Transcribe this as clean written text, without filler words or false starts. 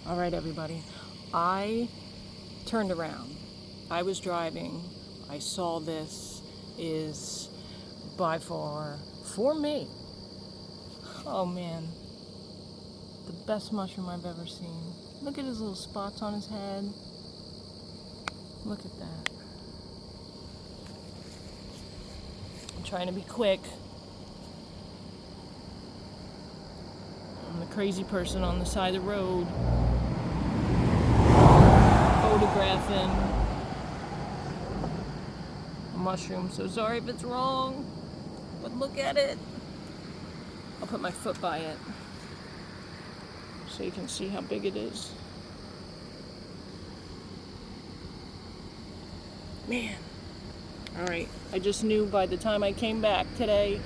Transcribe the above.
All right, everybody. I turned around. I was driving. I saw this is by far, for me, oh man, the best mushroom I've ever seen. Look at his little spots on his head. Look at that. I'm trying to be quick. I'm the crazy person on the side of the road, photographing a mushroom. So sorry if it's wrong, but look at it. I'll put my foot by it so you can see how big it is. Man. All right, I just knew by the time I came back today